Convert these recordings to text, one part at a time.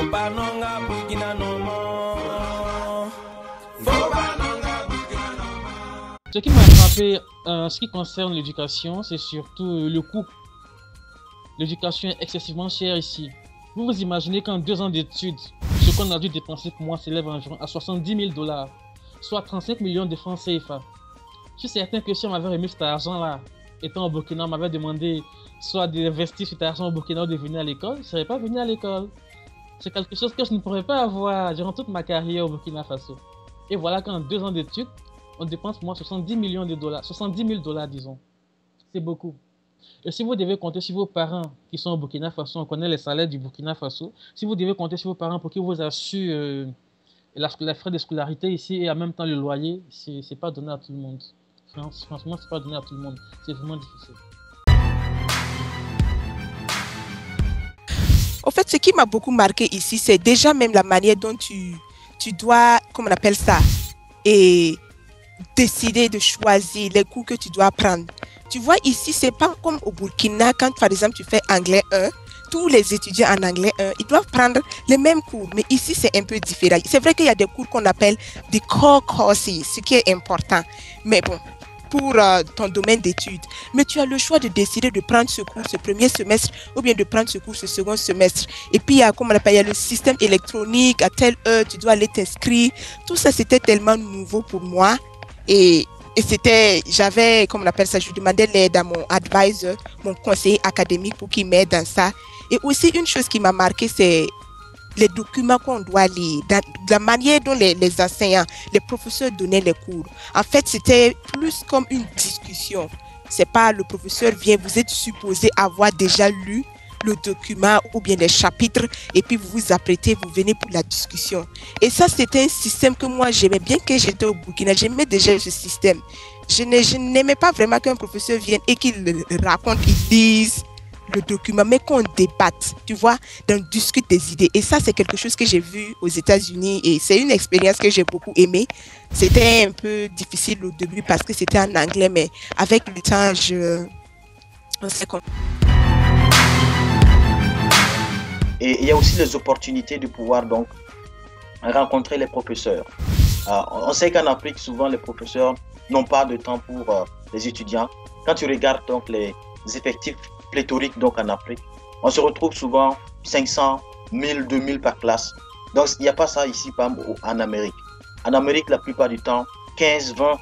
Ce qui m'a frappé en ce qui concerne l'éducation, c'est surtout le coût. L'éducation est excessivement chère ici. Vous vous imaginez qu'en 2 ans d'études, ce qu'on a dû dépenser pour moi s'élève environ à 70 000 $, soit 35 millions de francs CFA. Je suis certain que si on m'avait remis cet argent-là, étant au Burkina, on m'avait demandé soit d'investir cet argent au Burkina ou de venir à l'école, je ne serais pas venu à l'école. C'est quelque chose que je ne pourrais pas avoir durant toute ma carrière au Burkina Faso. Et voilà qu'en 2 ans d'études, on dépense pour moi 70 millions de dollars, 70 000 $, disons. C'est beaucoup. Et si vous devez compter sur vos parents qui sont au Burkina Faso, on connaît les salaires du Burkina Faso, si vous devez compter sur vos parents pour qu'ils vous assurent les frais de scolarité ici et en même temps le loyer, c'est pas donné à tout le monde. Franchement, c'est pas donné à tout le monde. C'est vraiment difficile. En fait, ce qui m'a beaucoup marqué ici, c'est déjà même la manière dont tu dois, comment on appelle ça, et décider de choisir les cours que tu dois prendre. Tu vois, ici, c'est pas comme au Burkina, quand par exemple tu fais anglais 1, tous les étudiants en anglais 1, ils doivent prendre les mêmes cours. Mais ici, c'est un peu différent. C'est vrai qu'il y a des cours qu'on appelle des core courses, ce qui est important. Mais bon, pour ton domaine d'études. Mais tu as le choix de décider de prendre ce cours ce premier semestre ou bien de prendre ce cours ce second semestre. Et puis, il y a, comme on appelle, il y a le système électronique, à telle heure, tu dois aller t'inscrire. Tout ça, c'était tellement nouveau pour moi. Et c'était, j'avais, comme on appelle ça, je demandais l'aide à mon advisor, mon conseiller académique pour qu'il m'aide dans ça. Et aussi, une chose qui m'a marqué, c'est les documents qu'on doit lire, la manière dont les enseignants, les professeurs donnaient les cours. En fait, c'était plus comme une discussion. C'est pas le professeur vient, vous êtes supposé avoir déjà lu le document ou bien les chapitres et puis vous vous apprêtez, vous venez pour la discussion. Et ça, c'était un système que moi, j'aimais bien que j'étais au Burkina. J'aimais déjà ce système. Je n'aimais pas vraiment qu'un professeur vienne et qu'il raconte, il dise le document, mais qu'on débatte, tu vois, qu'on discute des idées. Et ça, c'est quelque chose que j'ai vu aux États-Unis et c'est une expérience que j'ai beaucoup aimée. C'était un peu difficile au début parce que c'était en anglais, mais avec le temps, on s'est compris. Et il y a aussi les opportunités de pouvoir donc rencontrer les professeurs. On sait qu'en Afrique, souvent, les professeurs n'ont pas de temps pour les étudiants. Quand tu regardes donc les effectifs pléthoriques donc en Afrique, on se retrouve souvent 500, 1000, 2000 par classe. Donc, il n'y a pas ça ici en Amérique. En Amérique, la plupart du temps, 15, 20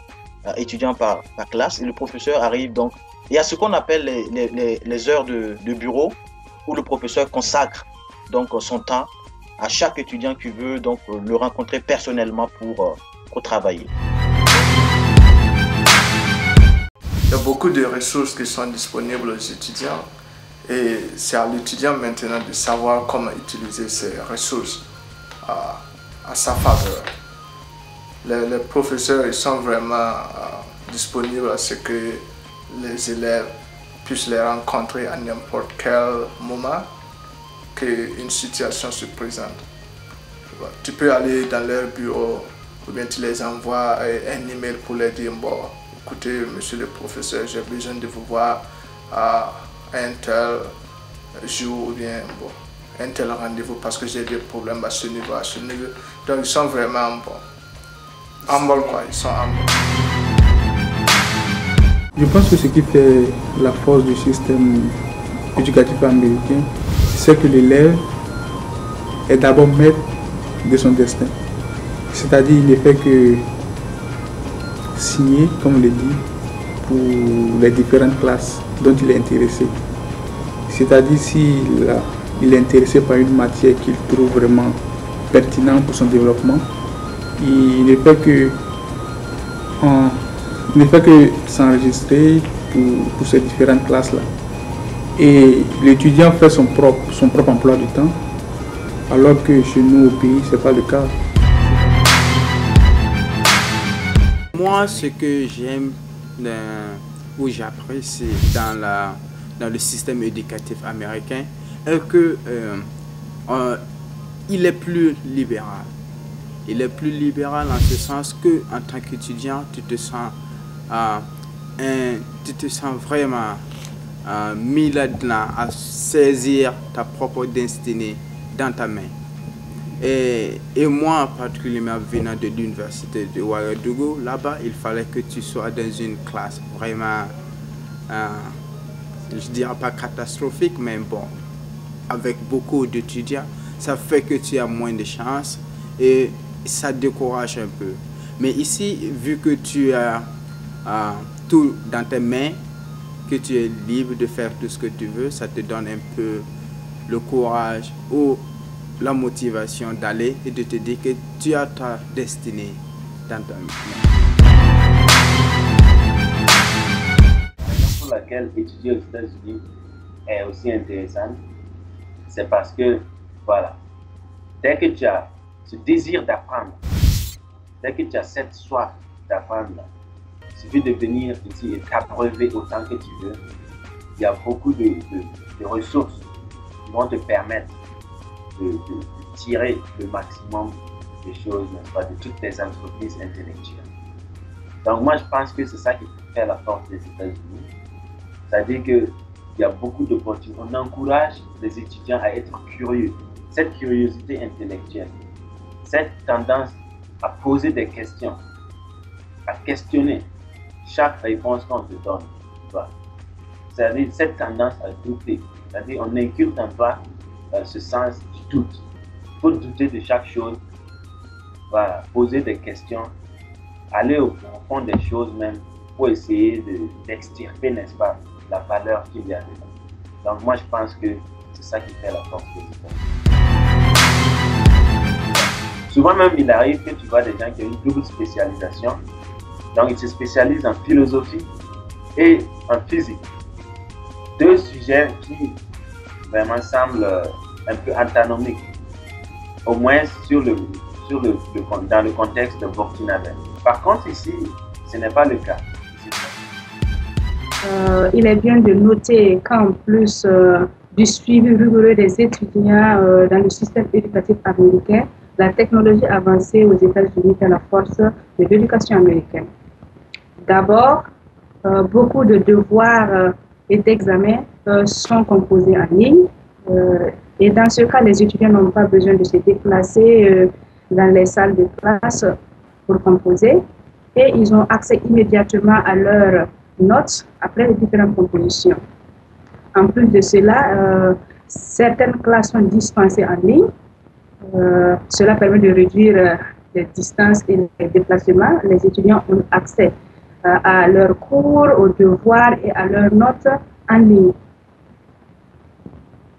étudiants par classe et le professeur arrive donc. Il y a ce qu'on appelle les heures de bureau où le professeur consacre donc son temps à chaque étudiant qui veut donc le rencontrer personnellement pour travailler. Il y a beaucoup de ressources qui sont disponibles aux étudiants et c'est à l'étudiant maintenant de savoir comment utiliser ces ressources à sa faveur. Les professeurs ils sont vraiment disponibles à ce que les élèves puissent les rencontrer à n'importe quel moment qu'une situation se présente. Tu peux aller dans leur bureau ou bien tu les envoies un email pour leur dire bon, écoutez, monsieur le professeur, j'ai besoin de vous voir à un tel jour ou bien bon, un tel rendez-vous parce que j'ai des problèmes à ce niveau, à ce niveau. Donc ils sont vraiment bon. Humble quoi, ils sont humble. Je pense que ce qui fait la force du système éducatif américain, c'est que l'élève est d'abord maître de son destin. C'est-à-dire il ne fait que signer, comme on le dit, pour les différentes classes dont il est intéressé. C'est-à-dire s'il est intéressé par une matière qu'il trouve vraiment pertinente pour son développement, il ne fait que s'enregistrer pour ces différentes classes-là. Et l'étudiant fait son propre emploi du temps, alors que chez nous au pays, ce n'est pas le cas. Moi, ce que j'aime ou j'apprécie dans le système éducatif américain est que il est plus libéral. Il est plus libéral en ce sens que en tant qu'étudiant, tu te sens vraiment mis là-dedans à saisir ta propre destinée dans ta main. Et moi, particulièrement venant de l'université de Ouagadougou, là-bas, il fallait que tu sois dans une classe vraiment, je dirais pas catastrophique, mais bon, avec beaucoup d'étudiants, ça fait que tu as moins de chances et ça décourage un peu. Mais ici, vu que tu as tout dans tes mains, que tu es libre de faire tout ce que tu veux, ça te donne un peu le courage ou la motivation d'aller et de te dire que tu as ta destinée dans ta vie. La raison pour laquelle étudier aux États-Unis est aussi intéressante, c'est parce que, voilà, dès que tu as ce désir d'apprendre, dès que tu as cette soif d'apprendre, il suffit de venir ici et t'abreuver autant que tu veux. Il y a beaucoup de ressources qui vont te permettre de tirer le maximum des choses, n'est-ce pas, de toutes les entreprises intellectuelles. Donc moi, je pense que c'est ça qui fait la force des États-Unis. C'est-à-dire qu'il y a beaucoup d'opportunités. On encourage les étudiants à être curieux. Cette curiosité intellectuelle, cette tendance à poser des questions, à questionner chaque réponse qu'on te donne. C'est-à-dire cette tendance à douter. C'est-à-dire on inculque en toi ce sens du doute. Il faut douter de chaque chose, voilà, poser des questions, aller au fond des choses même pour essayer d'extirper, n'est-ce pas, la valeur qu'il y a dedans. Donc moi je pense que c'est ça qui fait la force des États-Unis. Souvent même il arrive que tu vois des gens qui ont une double spécialisation, donc ils se spécialisent en philosophie et en physique. Deux sujets qui vraiment semblent un peu antinomiques, au moins dans le contexte de Burkina Faso. Par contre ici, ce n'est pas le cas. Il est bien de noter qu'en plus du suivi rigoureux des étudiants dans le système éducatif américain, la technologie avancée aux États-Unis fait la force de l'éducation américaine. D'abord, beaucoup de devoirs et d'examens sont composés en ligne. Et dans ce cas, les étudiants n'ont pas besoin de se déplacer dans les salles de classe pour composer. Et ils ont accès immédiatement à leurs notes après les différentes compositions. En plus de cela, certaines classes sont dispensées en ligne. Cela permet de réduire les distances et les déplacements. Les étudiants ont accès à leurs cours, aux devoirs et à leurs notes en ligne.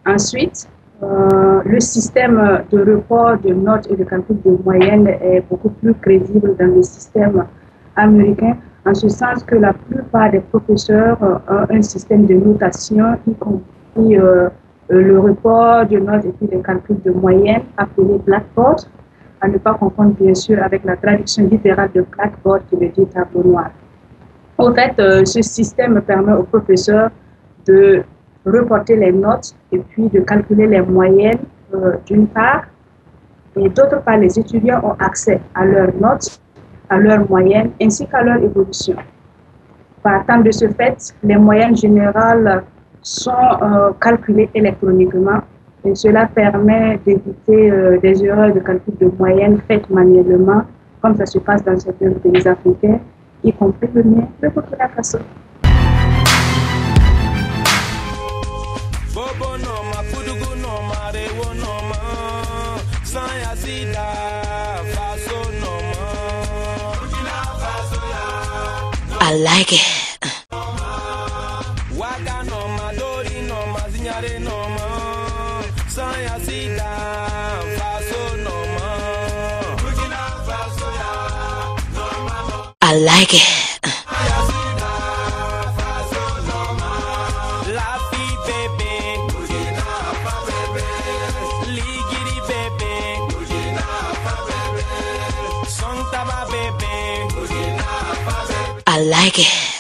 Ensuite, le système de report de notes et de calcul de moyenne est beaucoup plus crédible dans le système américain, en ce sens que la plupart des professeurs ont un système de notation, y compris le report de notes et puis les calculs de moyenne appelé Blackboard, à ne pas confondre bien sûr avec la traduction littérale de Blackboard qui veut dire tableau noir. En fait, ce système permet aux professeurs de reporter les notes et puis de calculer les moyennes d'une part, et d'autre part, les étudiants ont accès à leurs notes, à leurs moyennes ainsi qu'à leur évolution. Partant de ce fait, les moyennes générales sont calculées électroniquement et cela permet d'éviter des erreurs de calcul de moyenne faites manuellement, comme ça se passe dans certains pays africains, y compris le mien, le Burkina Faso. I like it. I like it. I like it.